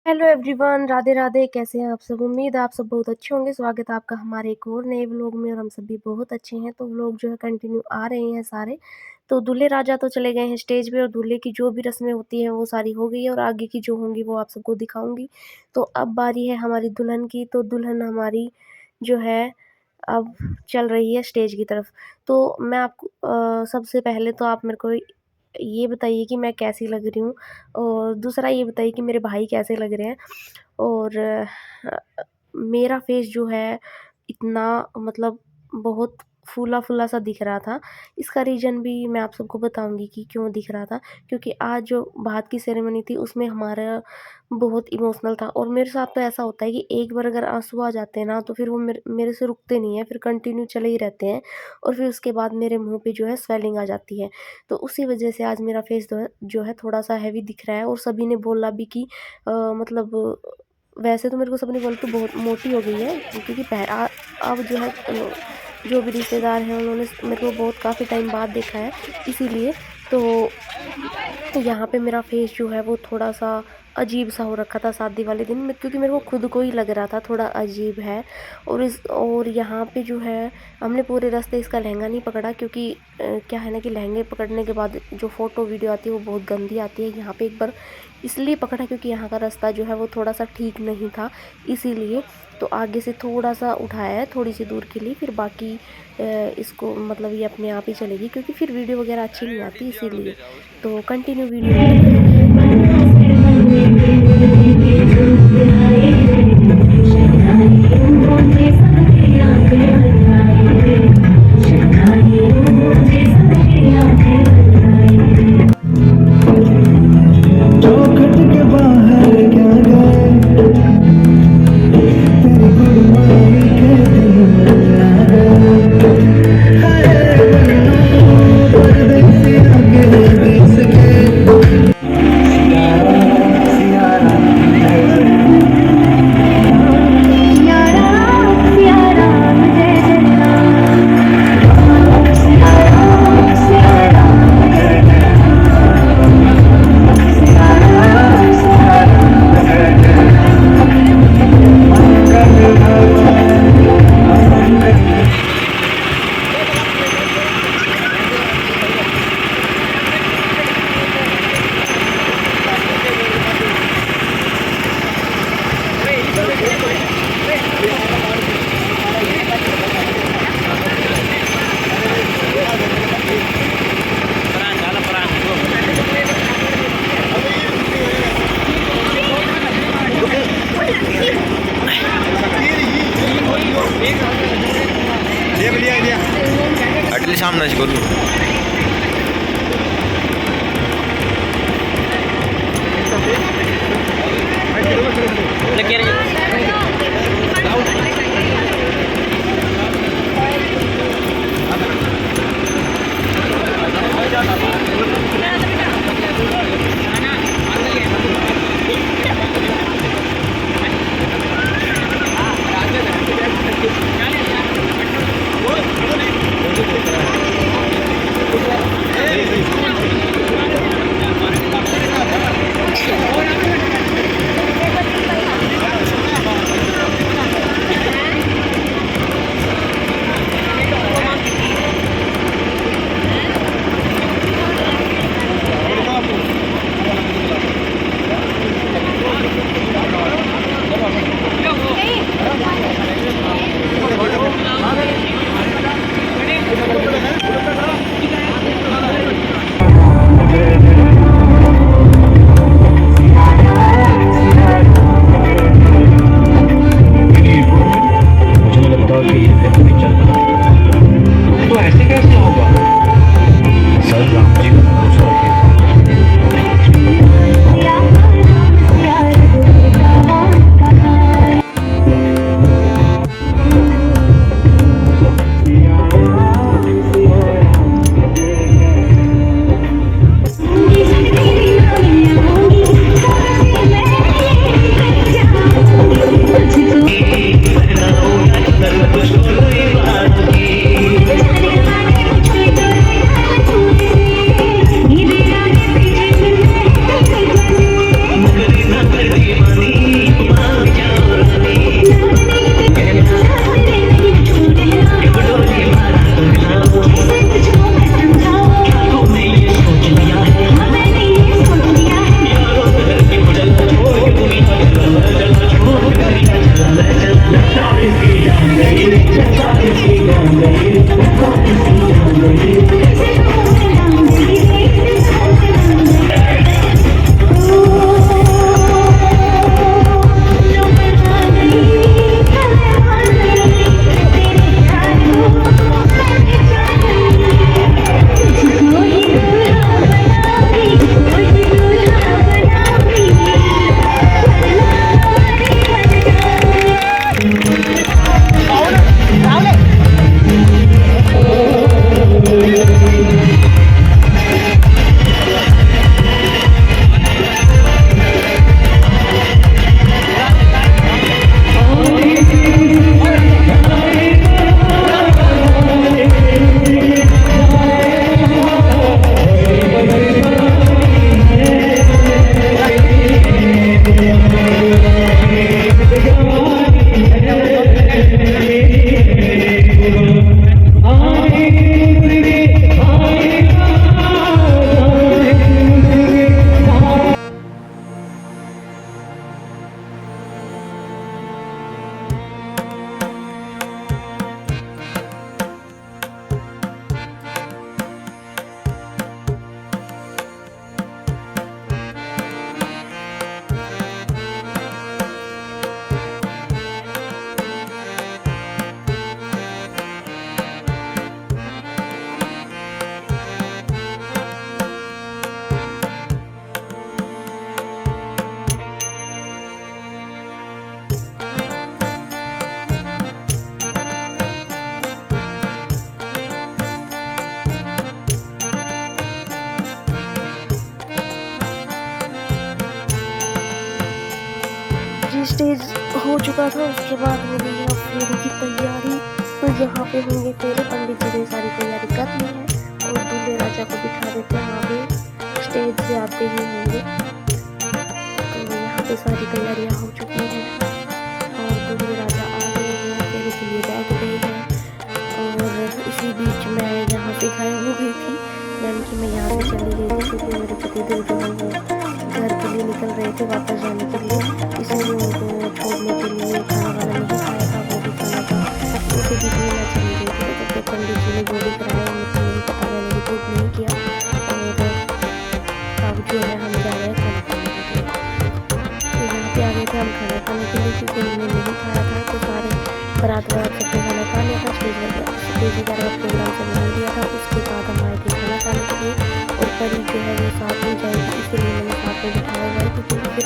Hello everyone, Radhe Radhe. कैसे हैं आप सब? उम्मीद है आप सब बहुत अच्छे होंगे। स्वागत है आपका हमारे एक और नए व्लॉग में और हम सब भी बहुत अच्छे हैं। तो व्लॉग जो है कंटिन्यू आ रहे हैं सारे। तो दूल्हे राजा तो चले गए हैं स्टेज पे और दूल्हे की जो भी रस्में होती हैं वो सारी हो गई है और आगे की जो होंगी वो आप सबको दिखाऊंगी। तो अब बारी है हमारी दुल्हन की। तो दुल्हन हमारी जो है अब चल रही है स्टेज की तरफ। तो मैं आपको सबसे पहले तो आप मेरे को ये बताइए कि मैं कैसी लग रही हूँ और दूसरा ये बताइए कि मेरे भाई कैसे लग रहे हैं। और मेरा फेस जो है इतना मतलब बहुत फूला-फूला सा दिख रहा था। इसका रीज़न भी मैं आप सबको बताऊँगी कि क्यों दिख रहा था। क्योंकि आज जो बारात की सेरेमनी थी उसमें हमारा बहुत इमोशनल था और मेरे साथ तो ऐसा होता है कि एक बार अगर आँसू आ जाते हैं ना तो फिर वो मेरे से रुकते नहीं हैं, फिर कंटिन्यू चले ही रहते हैं और फिर उसके बाद मेरे मुँह पे जो है स्वेलिंग आ जाती है। तो उसी वज़ह से आज मेरा फेस जो है थोड़ा-सा हेवी दिख रहा है और सभी ने बोला भी कि मतलब वैसे तो मेरे को सबने बोला तू बहुत मोटी हो गई है। क्योंकि अब जो है जो भी रिश्तेदार हैं उन्होंने मेरे को बहुत काफ़ी टाइम बाद देखा है इसीलिए। तो यहाँ पे मेरा फेस जो है वो थोड़ा-सा अजीब-सा हो रखा था शादी वाले दिन में, क्योंकि मेरे को खुद को ही लग रहा था थोड़ा अजीब है। और यहाँ पे जो है हमने पूरे रास्ते इसका लहंगा नहीं पकड़ा, क्योंकि क्या है ना कि लहंगे पकड़ने के बाद जो फ़ोटो वीडियो आती है वो बहुत गंदी आती है। यहाँ पे एक बार इसलिए पकड़ा क्योंकि यहाँ का रास्ता जो है वो थोड़ा-सा ठीक नहीं था, इसीलिए। तो आगे से थोड़ा-सा उठाया है थोड़ी-सी दूर के लिए, फिर बाकी इसको मतलब ये अपने आप ही चलेगी क्योंकि फिर वीडियो वगैरह अच्छी नहीं आती इसीलिए। तो कंटिन्यू वीडियो अटली सामने करू ये स्टेज हो चुका था। उसके बाद हो गई है फेरे की तैयारी। तो यहाँ पे होंगे फेरे, पंडित जी ने सारी तैयारी कर ली है और दूल्हे राजा को बिठा देते हैं आगे, स्टेज से आते ही होंगे। तो यहाँ पे सारी तैयारियाँ हो चुकी हैं और दूल्हे राजा आ गए हैं, फेरे के लिए बैठ गए हैं। और इसी बीच मैं यहाँ से गायब हो गई थी, यानी कि मैं यहाँ से चली गई थी क्योंकि मेरे पतिदेव जो है वो घर के लिए निकल रहे थे वापस जाने के लिए, इसलिए उनको छोड़ने के लिए खाना वाना नहीं खाया था, वो भी खाना था। तो उसी बीच में मैं चली गई थी। तो फिर पंडित जी ने जो भी कराया मुझे नहीं पता, मैंने रिपोर्ट नहीं किया। और अब जो है हम जा रहे हैं खाना खाने के लिए। तो यहाँ पे आ गए थे हम खाना खाने के लिए क्योंकि हमने नहीं खाया था। तो सारे बारात सबने खाना खा लिया था, स्टेज वगैरह का प्रोग्राम सब हो दिया था। उसके बाद हम आए थे खाना खाने के लिए और परी जो है वो साथ में जाएगी, इसलिए मैंने साथ में बिठाया हुआ है क्योंकि फिर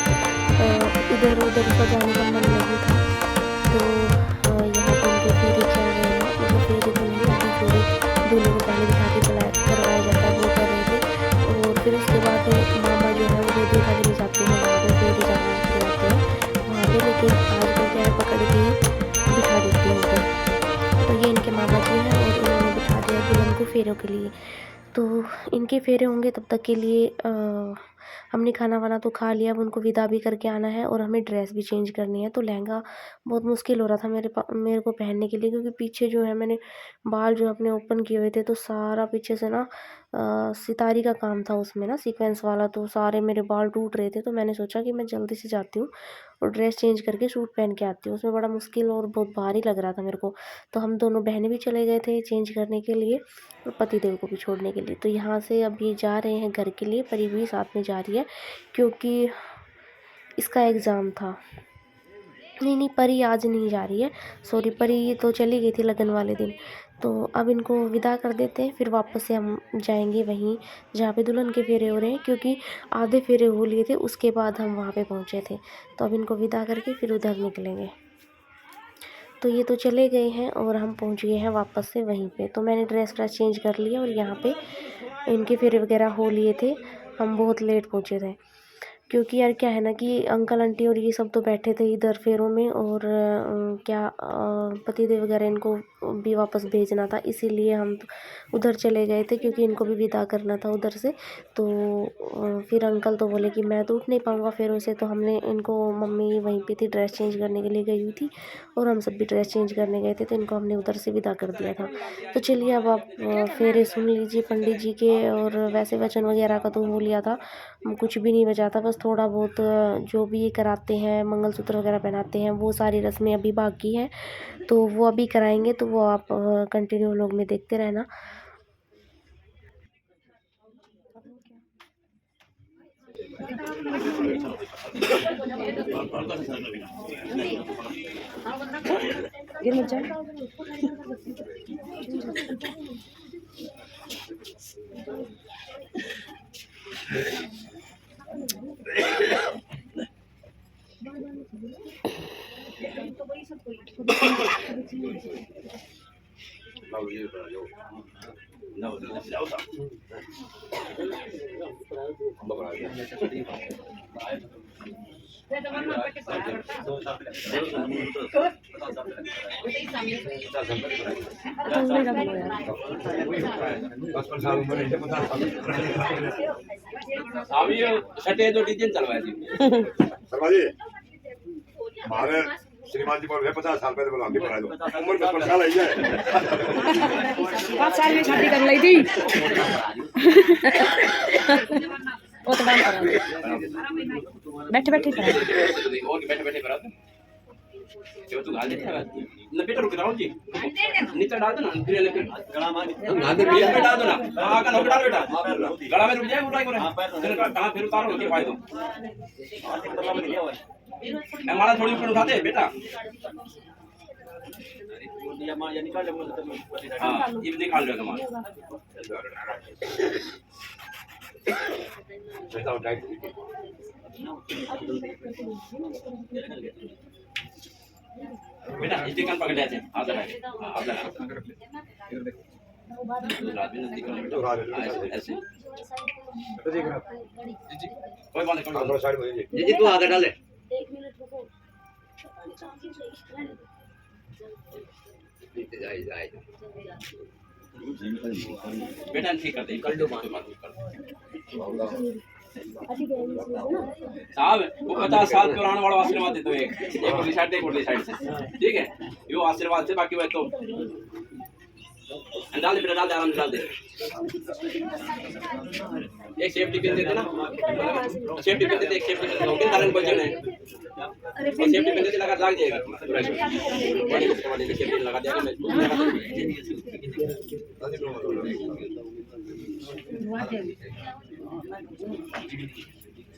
इधर उधर का जाने का मन नहीं था। तो यहाँ पर उनके फेरे चल रहे हैं, मतलब फेरे को नहीं करते, फेरे दूल्हे को पहले बिठा के करवाया जाता है, वो कर रहे थे। और फिर उसके बाद मामा जो है वो वेदी उठा के ले जाते हैं, वहाँ पर फेरे जाना जाते हैं वहाँ पर, लेकिन आजकल क्या है पकड़ के बिठा देती हैं उधर। तो ये इनके मामा जी हैं और इन्होंने बिठा दिया दुल्हन को फेरों के लिए। तो इनके फेरे होंगे तब तक के लिए हमने खाना वाना तो खा लिया, अब उनको विदा भी करके आना है और हमें ड्रेस भी चेंज करनी है। तो लहंगा बहुत मुश्किल हो रहा था मेरे को पहनने के लिए, क्योंकि पीछे जो है मैंने बाल जो अपने ओपन किए हुए थे, तो सारा पीछे से ना सितारी का काम था उसमें ना, सीक्वेंस वाला, तो सारे मेरे बाल टूट रहे थे। तो मैंने सोचा कि मैं जल्दी से जाती हूँ और ड्रेस चेंज करके सूट पहन के आती हूँ। उसमें बड़ा मुश्किल और बहुत भारी लग रहा था मेरे को। तो हम दोनों बहनें भी चले गए थे चेंज करने के लिए और पतिदेव को भी छोड़ने के लिए। तो यहाँ से अब ये जा रहे हैं घर के लिए, परी भी साथ में जा रही है क्योंकि इसका एग्ज़ाम था। नहीं, परी आज नहीं जा रही है, सॉरी, परी तो चली गई थी लगन वाले दिन। तो अब इनको विदा कर देते हैं, फिर वापस से हम जाएंगे वहीं जहाँ पे दुल्हन के फेरे हो रहे हैं, क्योंकि आधे फेरे हो लिए थे उसके बाद हम वहाँ पे पहुँचे थे। तो अब इनको विदा करके फिर उधर निकलेंगे। तो ये तो चले गए हैं और हम पहुँच गए हैं वापस से वहीं पे। तो मैंने ड्रेस चेंज कर लिया और यहाँ पे इनके फेरे वगैरह हो लिए थे, हम बहुत लेट पहुँचे थे क्योंकि यार क्या है ना कि अंकल आंटी और ये सब तो बैठे थे इधर फेरों में, और पतिदेव वगैरह इनको भी वापस भेजना था, इसीलिए हम उधर चले गए थे क्योंकि इनको भी विदा करना था उधर से। तो फिर अंकल तो बोले कि मैं तो उठ नहीं पाऊँगा फेरों से, तो हमने इनको, मम्मी वहीं पे थी ड्रेस चेंज करने के लिए गई हुई थी और हम सब भी ड्रेस चेंज करने गए थे, तो इनको हमने उधर से विदा कर दिया था। तो चलिए अब आप फेरे सुन लीजिए पंडित जी के, और वैसे वचन वगैरह का तो हो लिया था, कुछ भी नहीं बचा था, बस थोड़ा बहुत जो भी कराते हैं, मंगलसूत्र वगैरह पहनाते हैं, वो सारी रस्में अभी बाकी हैं, तो वो अभी कराएंगे। तो वो आप कंटिन्यू व्लॉग में देखते रहना। अभी छठे जो डीजे चलवाए थी शर्मा जी, हमारे श्रीमान जी को 50 साल पहले बुला के बुला दो, उम्र 55 साल आई है। 5 साल में शादी कर ली थी। वो तो बात करो, बैठे बैठे करो, और बैठे बैठे करा जो तू गाल देते है ना बेटा, रुक जाओ जी, नीचे डाल दो ना, फिर लेके गला में डाल दो ना, हां का नोक डाल बेटा, गला में रुक जाए, उठाई करे फिर कहां फिर उतारो के भाई दो, हमारा थोड़ी ऊपर उठाते बेटा, ये निकाल लो, हां ये निकाल लो तुम्हारा बेटा उठाई बेटा, इसी कान पकड़ लेते हैं, आधा आधा ऐसे कोई बात नहीं, साइड में जी तू आगे डाले, बेटा ठीक करते कर दो बात साहब वो 50 साल पुराना वाला आशीर्वाद दे दो एक उर्ली साइड एक उर्ली साइड से ठीक है यो आशीर्वाद से बाकी बात तो डाल दे बेटा डाल दे आराम से डाल दे एक सेफ्टी पिन दे देना सेफ्टी पिन दे दे एक सेफ्टी पिन दो किन कारण बचने सेफ्टी पिन दे लगा लग जाएगा वाले सेफ्टी लगा दिया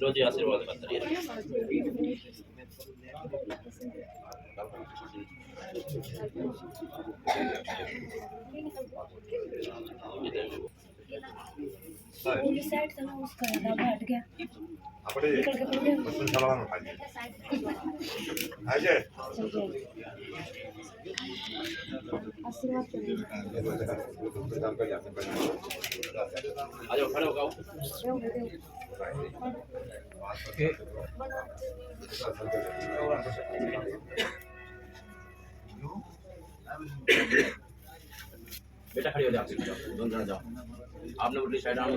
लो जी आशीर्वाद बताइए साइड था उसका हट गया अपने बचपन साला में खाई ऐसे आशीर्वाद आ जाओ खड़े हो जाओ बेटा खड़ी हो जाओ दोनों जन जाओ आपने उर्ली साइड आना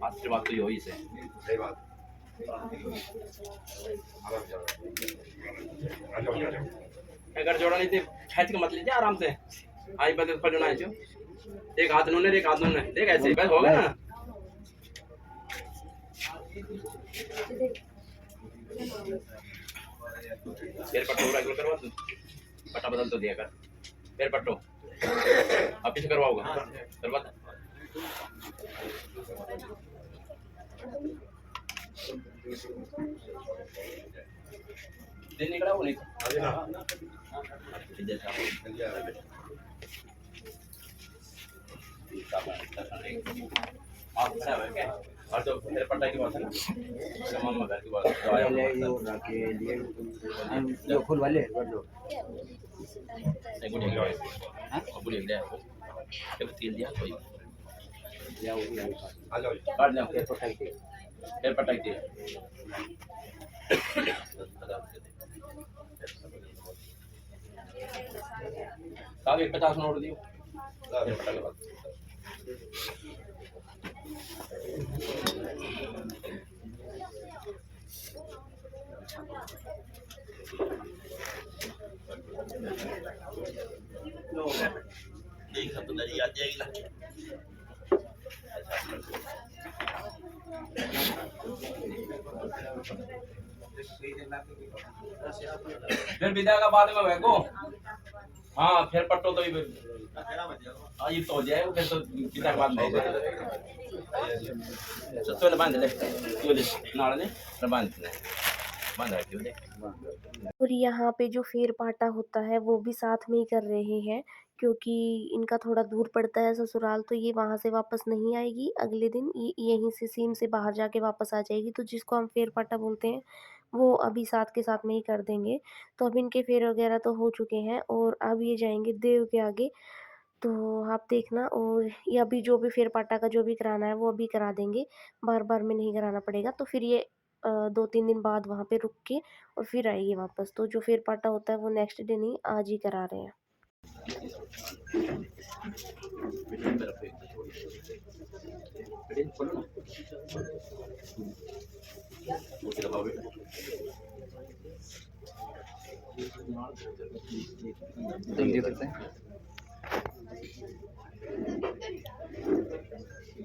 आशीर्वाद तो यही से सही बात अगर जोड़ा नहीं थे खेच के मत लीजिए आराम से आई बदल पड़ना है जो एक हाथ नूने एक हाथ नूने देख ऐसे बस होगा ना फिर पट्टो पूरा एक करवा दो पट्टा बदल तो दिया कर फिर पट्टो अब किसे करवाओगा करवा दो दिन निकला वो नहीं और तो फिर पट्टा की बात है ना मम्मा घर की बात तो आया के लिए जो फूल वाले कर दो एक बुढ़ी गया हां बुढ़ी गया जब तेल दिया कोई या वो आ जाओ काट दो फिर पटाई के फिर पट्टा की कागज 50 नोट दियो फिर पट्टा के बाद एक हफ्ते नजर आ जाएगी ना फिर विदा का बाद में बैठो हाँ फिर पट्टो तो ये तो हो जाएगा फिर तो विदा के बाद में तो बांध ले यो ले नाल ने बांध ले बांध रखियो दे और यहाँ पे जो फेर पाटा होता है वो भी साथ में ही कर रहे हैं क्योंकि इनका थोड़ा दूर पड़ता है ससुराल तो ये वहाँ से वापस नहीं आएगी अगले दिन यहीं से सीम से बाहर जाके वापस आ जाएगी तो जिसको हम फेर पाटा बोलते हैं वो अभी साथ के साथ में ही कर देंगे। तो अब इनके फेर वगैरह तो हो चुके हैं और अब ये जाएंगे देव के आगे तो आप देखना और ये अभी जो भी फेर पाटा का जो भी कराना है वो अभी करा देंगे बार बार में नहीं कराना पड़ेगा तो फिर ये 2-3 दिन बाद वहाँ पे रुक के और फिर आएगी वापस तो जो फेर पाटा होता है वो नेक्स्ट डे नहीं आज ही करा रहे हैं। तुम दे सकते हैं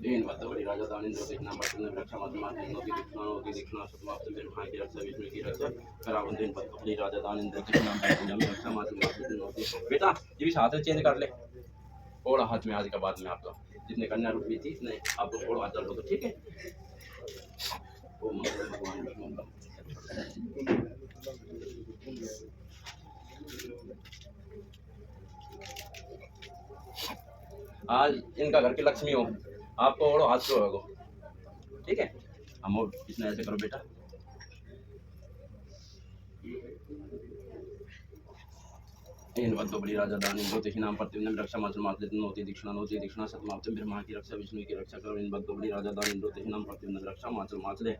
दिन बड़ी राजा दानिंद्र देखना बटन रक्षा माध्यम की दिखना समाप्त मेरे भाई की रक्षा विष्णु की रक्षा करावन दिन बड़ी राजा दानिंद्र देखना रक्षा माध्यम बेटा ये भी हाथ चेंज कर ले थोड़ा हाथ में आज का बाद में आपका जितने कन्या रूप भी थी इतने आपको थोड़ा हाथ डाल दो ठीक है ओम भगवान विष्णु आज इनका घर की लक्ष्मी हो आपको और हाथ से होगा ठीक है हम और इसने ऐसे करो बेटा बद्दो बड़ी राजा दानी ज्योतिषी नाम प्रतिबिंब रक्षा माचल मातृ नोति दीक्षिणा सतमावचन ब्रह्मा की रक्षा विष्णु की रक्षा करो। इन बद्दो बड़ी राजा दानी ज्योतिषी नाम प्रतिबिंब रक्षा माचल माचले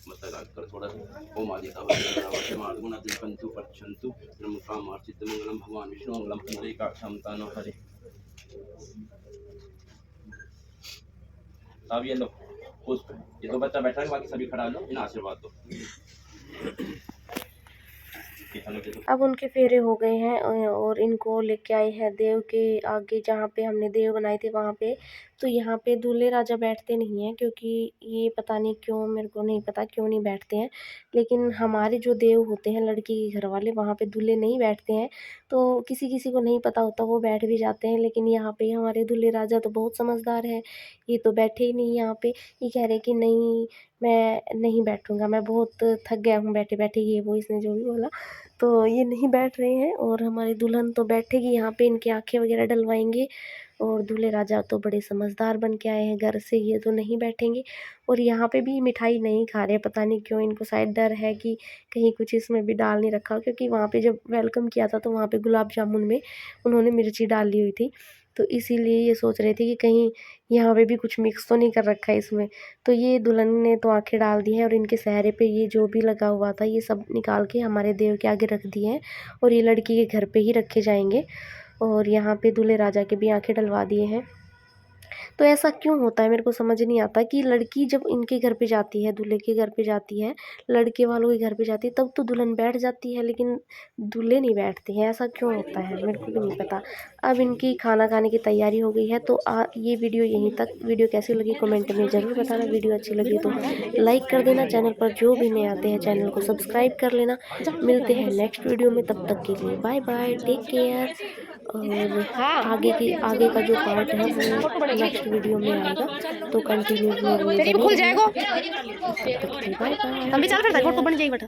मस्त कर थोड़ा ओम आदि का मार्गुण तिलकंतु पक्षंतु ब्रह्मकाम अर्चित मंगलम भगवान विष्णु मंगलम पुंडरीका क्षमता नो हरे। अब ये लो पुष्प, ये तो बच्चा बैठा है, बाकी सभी खड़ा लो, इन आशीर्वाद दो। अब उनके फेरे हो गए हैं और इनको लेके आए हैं देव के आगे, जहाँ पे हमने देव बनाए थे वहाँ पे। तो यहाँ पे दूल्हे राजा बैठते नहीं हैं, क्योंकि ये पता नहीं क्यों, मेरे को नहीं पता क्यों नहीं बैठते हैं। लेकिन हमारे जो देव होते हैं लड़की के घर वाले, वहाँ पे दूल्हे नहीं बैठते हैं। तो किसी किसी को नहीं पता होता, वो बैठ भी जाते हैं। लेकिन यहाँ पे हमारे दूल्हे राजा तो बहुत समझदार है, ये तो बैठे ही नहीं यहाँ पे। ये कह रहे कि नहीं, मैं नहीं बैठूँगा, मैं बहुत थक गया हूँ बैठे बैठे, ये वो इसने जो भी बोला। तो ये नहीं बैठ रहे हैं और हमारी दुल्हन तो बैठेगी यहाँ पे, इनकी आंखें वगैरह डलवाएंगे। और दूल्हे राजा तो बड़े समझदार बन के आए हैं घर से, ये तो नहीं बैठेंगे। और यहाँ पे भी मिठाई नहीं खा रहे, पता नहीं क्यों, इनको शायद डर है कि कहीं कुछ इसमें भी डाल नहीं रखा हो, क्योंकि वहाँ पे जब वेलकम किया था तो वहाँ पे गुलाब जामुन में उन्होंने मिर्ची डाल ली हुई थी। तो इसीलिए ये सोच रहे थे कि कहीं यहाँ पे भी कुछ मिक्स तो नहीं कर रखा है इसमें। तो ये दुल्हन ने तो आंखें डाल दी हैं और इनके सहरे पे ये जो भी लगा हुआ था ये सब निकाल के हमारे देव के आगे रख दिए हैं, और ये लड़की के घर पे ही रखे जाएंगे। और यहाँ पे दूल्हे राजा के भी आंखें डलवा दिए हैं। तो ऐसा क्यों होता है, मेरे को समझ नहीं आता कि लड़की जब इनके घर पे जाती है, दूल्हे के घर पे जाती है, लड़के वालों के घर पे जाती है, तब तो दुल्हन बैठ जाती है, लेकिन दूल्हे नहीं बैठते हैं। ऐसा क्यों होता है, मेरे को भी नहीं पता। अब इनकी खाना खाने की तैयारी हो गई है। तो ये वीडियो यहीं तक। वीडियो कैसी लगी कमेंट में ज़रूर बताना। वीडियो अच्छी लगी तो लाइक कर देना। चैनल पर जो भी नए आते हैं चैनल को सब्सक्राइब कर लेना। मिलते हैं नेक्स्ट वीडियो में, तब तक के लिए बाय बाय, टेक केयर। और आगे का जो पार्ट है वो नेक्स्ट वीडियो में आएगा, तो कंटिन्यू खुल जाएगा। Bye bye. हम भी चल फिर फोटो बन जाएगी बेटा।